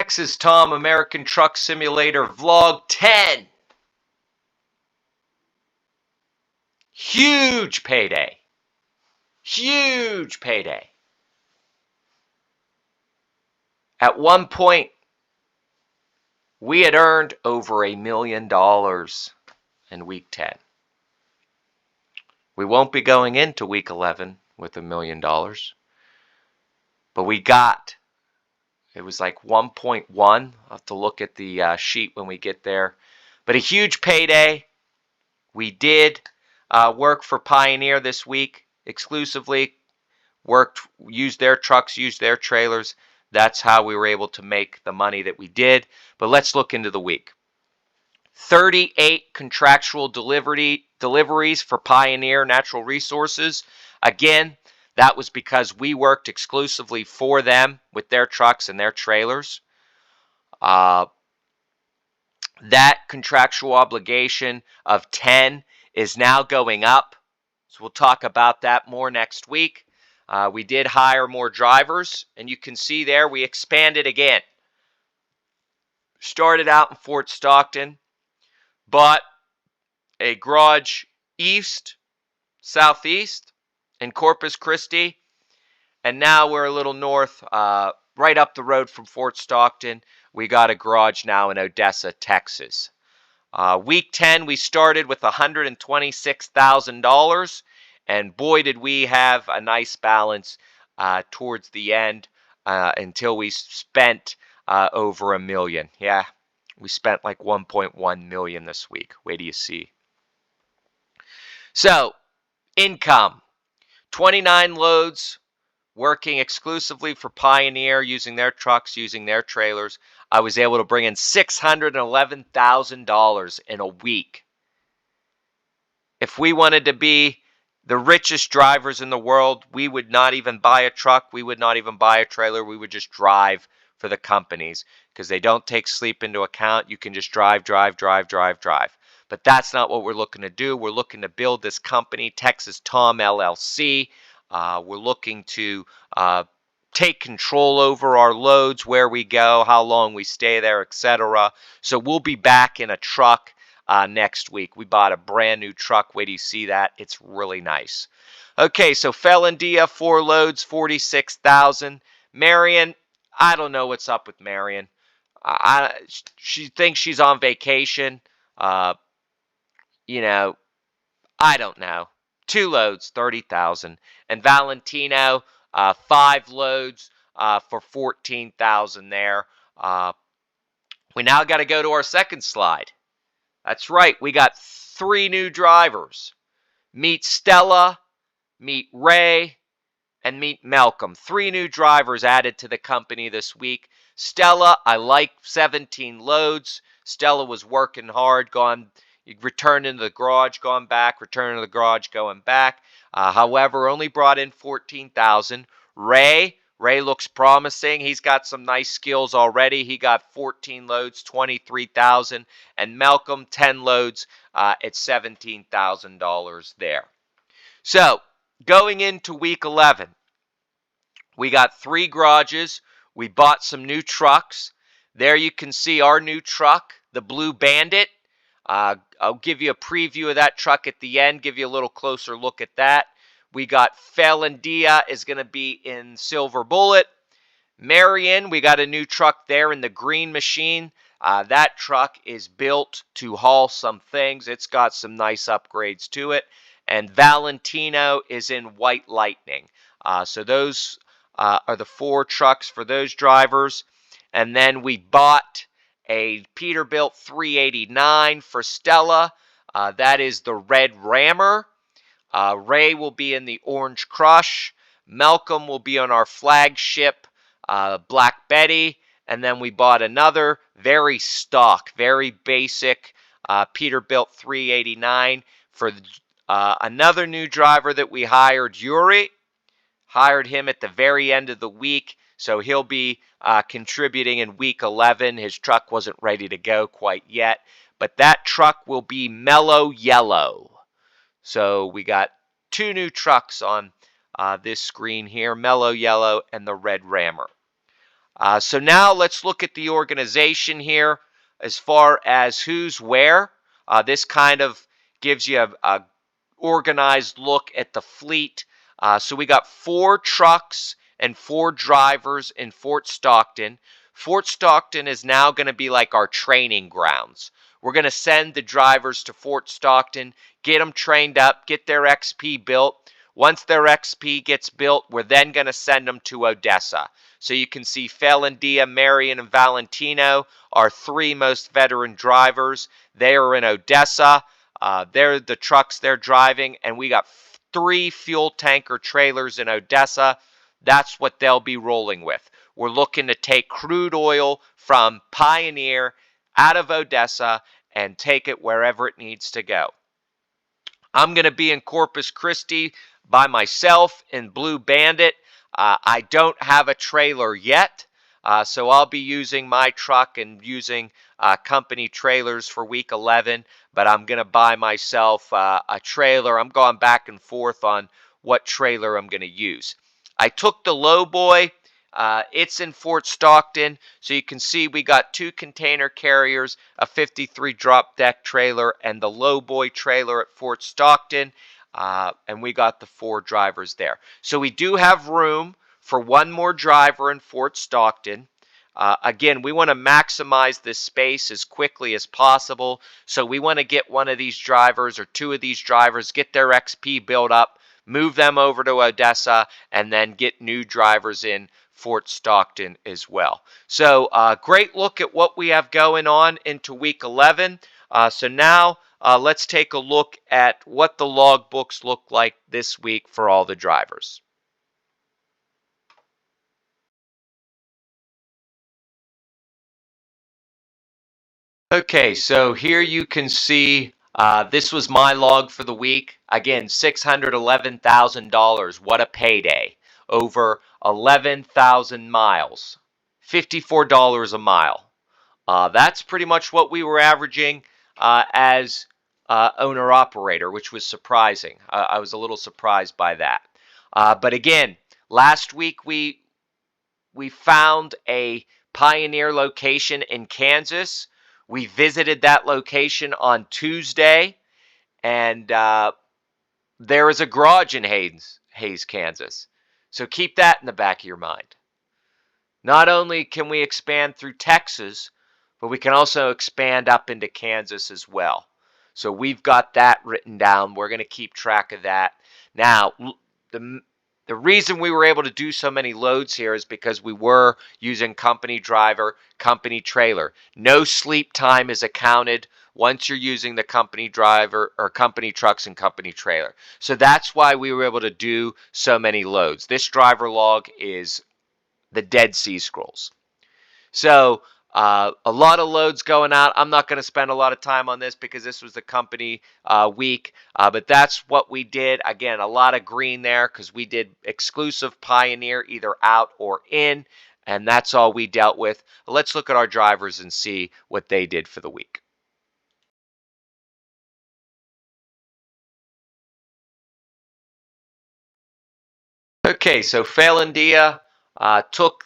Texas Tom American Truck Simulator Vlog 10. Huge payday. Huge payday. At one point, we had earned over $1 million in week 10. We won't be going into week 11 with $1 million, but we got, it was like 1.1. I'll have to look at the sheet when we get there. But a huge payday. We did work for Pioneer this week exclusively. Used their trucks, used their trailers. That's how we were able to make the money that we did. But let's look into the week. 38 contractual deliveries for Pioneer Natural Resources. Again, that was because we worked exclusively for them with their trucks and their trailers. That contractual obligation of 10 is now going up. So we'll talk about that more next week. We did hire more drivers, and you can see there we expanded again. Started out in Fort Stockton, bought a garage southeast in Corpus Christi, and now we're a little north, right up the road from Fort Stockton. We got a garage now in Odessa, Texas. Week 10, we started with $126,000, and boy, did we have a nice balance towards the end until we spent over $1 million. Yeah, we spent like $1.1 million this week. Wait till you see. So, income, 29 loads, working exclusively for Pioneer, using their trucks, using their trailers. I was able to bring in $611,000 in a week. If we wanted to be the richest drivers in the world, we would not even buy a truck. We would not even buy a trailer. We would just drive for the companies because they don't take sleep into account. You can just drive. But that's not what we're looking to do. We're looking to build this company, Texas Tom LLC. We're looking to take control over our loads, where we go, how long we stay there, etc. So we'll be back in a truck next week. We bought a brand new truck. Wait till you see that. It's really nice. Okay, so Felandia, 4 loads, $46,000. Marion, I don't know what's up with Marion. She thinks she's on vacation. You know, I don't know. 2 loads, $30,000. And Valentino, 5 loads for $14,000 there. We now got to go to our second slide. That's right. We got 3 new drivers. Meet Stella, meet Ray, and meet Malcolm. 3 new drivers added to the company this week. Stella, I like 17 loads. Stella was working hard, returned into the garage, gone back, returned to the garage, going back. However, only brought in $14,000. Ray looks promising. He's got some nice skills already. He got 14 loads, $23,000. And Malcolm, 10 loads at $17,000 there. So, going into week 11, we got 3 garages. We bought some new trucks. There you can see our new truck, the Blue Bandit. I'll give you a preview of that truck at the end, give you a little closer look at that. We got Felandia is going to be in Silver Bullet. Marion, we got a new truck there in the Green Machine. That truck is built to haul some things. It's got some nice upgrades to it. And Valentino is in White Lightning. So those are the 4 trucks for those drivers. And then we bought a Peterbilt 389 for Stella. That is the red Rammer. Ray will be in the Orange Crush. Malcolm will be on our flagship Black Betty. And then we bought another very stock, very basic Peterbilt 389 for another new driver that we hired, Yuri. Hired him at the very end of the week. So he'll be contributing in week 11. His truck wasn't ready to go quite yet. But that truck will be mellow yellow. So we got 2 new trucks on this screen here, mellow yellow and the red Rammer. So now let's look at the organization here as far as who's where. This kind of gives you a organized look at the fleet. So we got 4 trucks and 4 drivers in Fort Stockton. Fort Stockton is now going to be like our training grounds. We're going to send the drivers to Fort Stockton, get them trained up, get their XP built. Once their XP gets built, we're then going to send them to Odessa. So you can see Felandia, Marion, and Valentino are 3 most veteran drivers. They are in Odessa. They're the trucks they're driving, and we got 3 fuel tanker trailers in Odessa. That's what they'll be rolling with. We're looking to take crude oil from Pioneer out of Odessa and take it wherever it needs to go. I'm going to be in Corpus Christi by myself in Blue Bandit. I don't have a trailer yet, so I'll be using my truck and using company trailers for week 11, but I'm going to buy myself a trailer. I'm going back and forth on what trailer I'm going to use. I took the lowboy. It's in Fort Stockton, so you can see we got 2 container carriers, a 53 drop deck trailer, and the lowboy trailer at Fort Stockton, and we got the 4 drivers there. So we do have room for 1 more driver in Fort Stockton. Again, we want to maximize this space as quickly as possible, so we want to get 1 of these drivers or 2 of these drivers, get their XP built up, move them over to Odessa, and then get new drivers in Fort Stockton as well. So great look at what we have going on into week 11. So now let's take a look at what the logbooks look like this week for all the drivers. Okay, so here you can see this was my log for the week. Again, $611,000. What a payday. Over 11,000 miles. $54 a mile. That's pretty much what we were averaging as owner-operator, which was surprising. I was a little surprised by that. But again, last week we found a Pioneer location in Kansas. We visited that location on Tuesday, and there is a garage in Hays, Kansas. So keep that in the back of your mind. Not only can we expand through Texas, but we can also expand up into Kansas as well. So we've got that written down. We're going to keep track of that. Now, the reason we were able to do so many loads here is because we were using company driver, company trailer. No sleep time is accounted once you're using the company driver or company trucks and company trailer. So that's why we were able to do so many loads. This driver log is the Dead Sea Scrolls. So a lot of loads going out. I'm not going to spend a lot of time on this because this was the company week, but that's what we did. Again, a lot of green there because we did exclusive Pioneer either out or in, and that's all we dealt with. Let's look at our drivers and see what they did for the week. Okay, so Phalandia took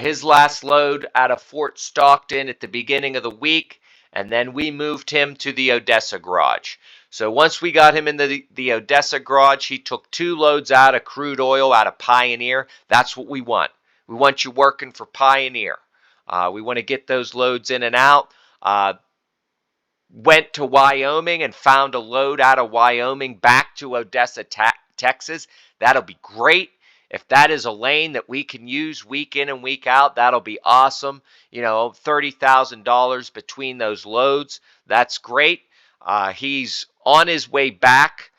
his last load out of Fort Stockton at the beginning of the week, and then we moved him to the Odessa garage. So once we got him in the Odessa garage, he took 2 loads out of crude oil out of Pioneer. That's what we want. We want you working for Pioneer. We want to get those loads in and out. Went to Wyoming and found a load out of Wyoming back to Odessa, Texas. That'll be great. If that is a lane that we can use week in and week out, that'll be awesome. You know, $30,000 between those loads. That's great. He's on his way back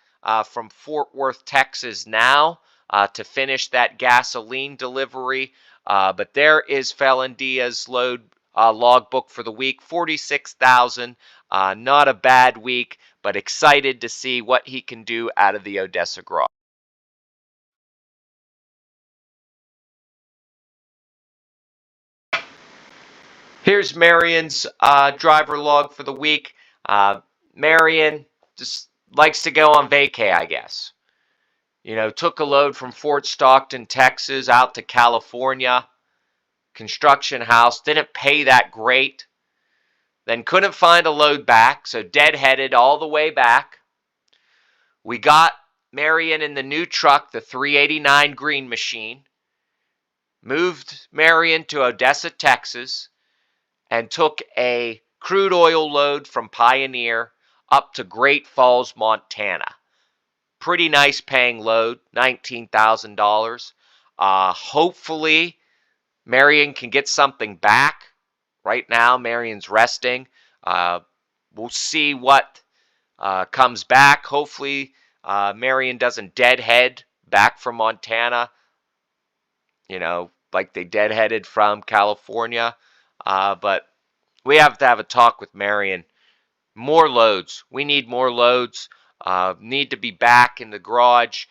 from Fort Worth, Texas now to finish that gasoline delivery. But there is Felandia's load logbook for the week, 46,000. Not a bad week, but excited to see what he can do out of the Odessa garage. Here's Marion's driver log for the week. Marion just likes to go on vacay, I guess. You know, took a load from Fort Stockton, Texas, out to California. construction house, didn't pay that great. Then couldn't find a load back, so deadheaded all the way back. We got Marion in the new truck, the 389 Green Machine, moved Marion to Odessa, Texas, and took a crude oil load from Pioneer up to Great Falls, Montana. Pretty nice paying load, $19,000. Hopefully, Marion can get something back. Right now, Marion's resting. We'll see what comes back. Hopefully, Marion doesn't deadhead back from Montana, like they deadheaded from California. But we have to have a talk with Marion. More loads. We need more loads. Need to be back in the garage.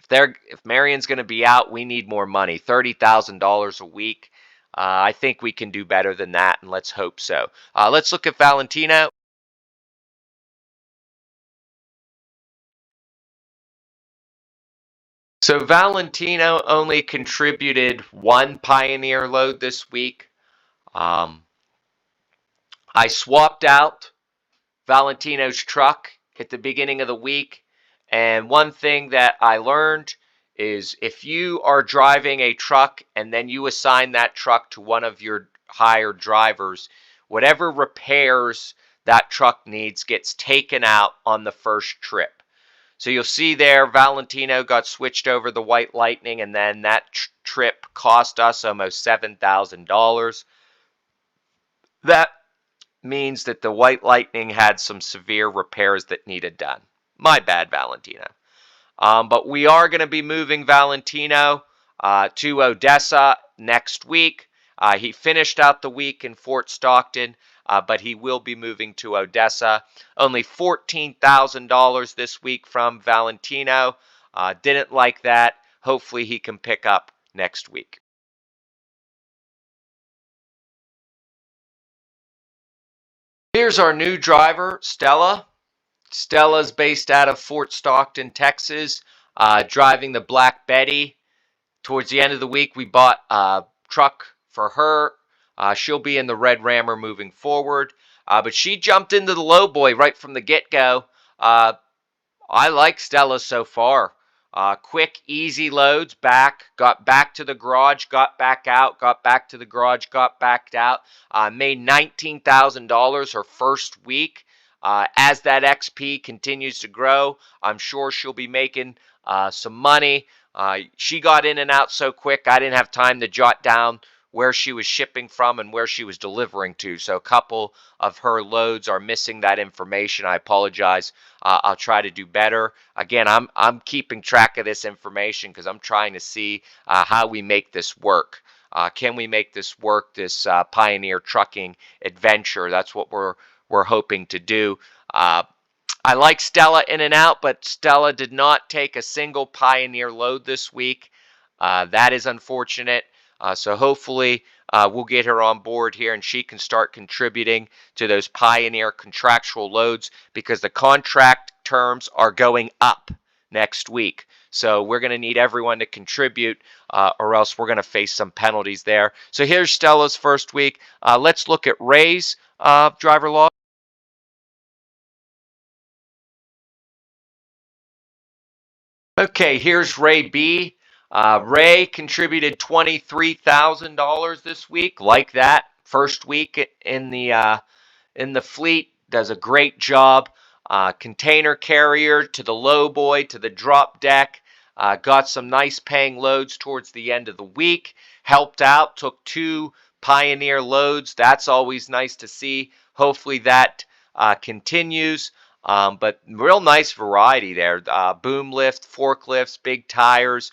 If Marion's going to be out, we need more money. $30,000 a week. I think we can do better than that, and let's hope so. Let's look at Valentino. So Valentino only contributed one Pioneer load this week. I swapped out Valentino's truck at the beginning of the week, and one thing that I learned is if you are driving a truck and then you assign that truck to one of your hired drivers, whatever repairs that truck needs gets taken out on the first trip. So you'll see there, Valentino got switched over the White Lightning, and then that trip cost us almost $7,000. That means that the White Lightning had some severe repairs that needed done. My bad, Valentino. But we are going to be moving Valentino to Odessa next week. He finished out the week in Fort Stockton, but he will be moving to Odessa. Only $14,000 this week from Valentino. Didn't like that. Hopefully he can pick up next week. Here's our new driver, Stella. Stella's based out of Fort Stockton, Texas, driving the Black Betty. Towards the end of the week, we bought a truck for her. She'll be in the Red Rammer moving forward. But she jumped into the lowboy right from the get-go. I like Stella so far. Quick, easy loads back. Got back to the garage, got back out, got back to the garage, got backed out. Made $19,000 her first week. As that XP continues to grow, I'm sure she'll be making some money. She got in and out so quick, I didn't have time to jot down where she was shipping from and where she was delivering to. So a couple of her loads are missing that information. I apologize. I'll try to do better. Again, I'm keeping track of this information because I'm trying to see how we make this work. Can we make this work, this Pioneer trucking adventure? That's what we're hoping to do. I like Stella in and out, but Stella did not take a single Pioneer load this week. That is unfortunate. So hopefully we'll get her on board here and she can start contributing to those Pioneer contractual loads because the contract terms are going up next week. So we're going to need everyone to contribute or else we're going to face some penalties there. So here's Stella's first week. Let's look at Ray's driver log. Okay, here's Ray B. Ray contributed $23,000 this week. Like that, first week in the fleet, does a great job. Container carrier to the lowboy to the drop deck. Got some nice paying loads towards the end of the week. Helped out, took 2 Pioneer loads. That's always nice to see. Hopefully that continues. But real nice variety there. Boom lift, forklifts, big tires,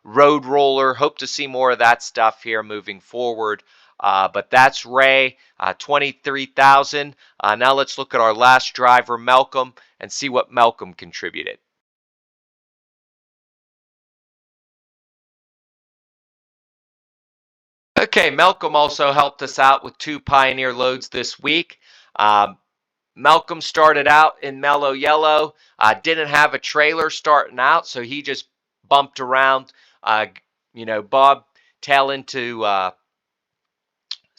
road roller. Hope to see more of that stuff here moving forward. But that's Ray, 23,000. Now let's look at our last driver, Malcolm, and see what Malcolm contributed. Okay, Malcolm also helped us out with 2 Pioneer loads this week. Malcolm started out in Mellow Yellow, didn't have a trailer starting out, so he just bumped around. Bob tailing to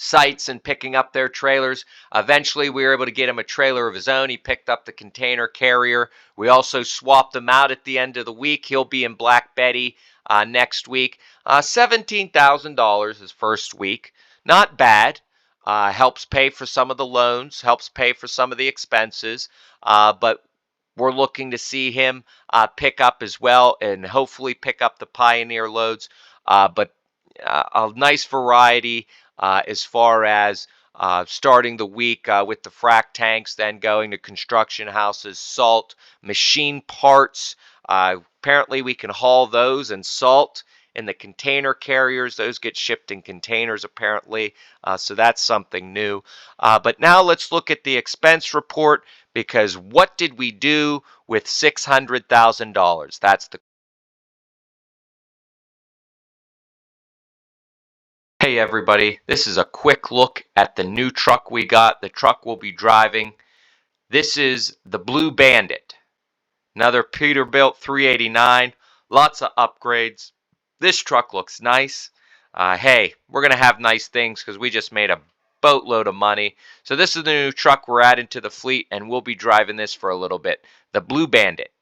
sites and picking up their trailers. Eventually, we were able to get him a trailer of his own. He picked up the container carrier. We also swapped him out at the end of the week. He'll be in Black Betty next week. $17,000 his first week. Not bad. Helps pay for some of the loans, helps pay for some of the expenses. But we're looking to see him pick up as well and hopefully pick up the Pioneer loads. But a nice variety as far as starting the week with the frac tanks, then going to construction houses, salt, machine parts. Apparently we can haul those and salt in the container carriers. Those get shipped in containers apparently, so that's something new. But now let's look at the expense report, because what did we do with $600,000? That's the Hey everybody, this is a quick look at the new truck we got, the truck we'll be driving. This is the Blue Bandit, another Peterbilt 389, lots of upgrades. This truck looks nice. Hey, we're going to have nice things because we just made a boatload of money. So this is the new truck we're adding to the fleet, and we'll be driving this for a little bit, the Blue Bandit.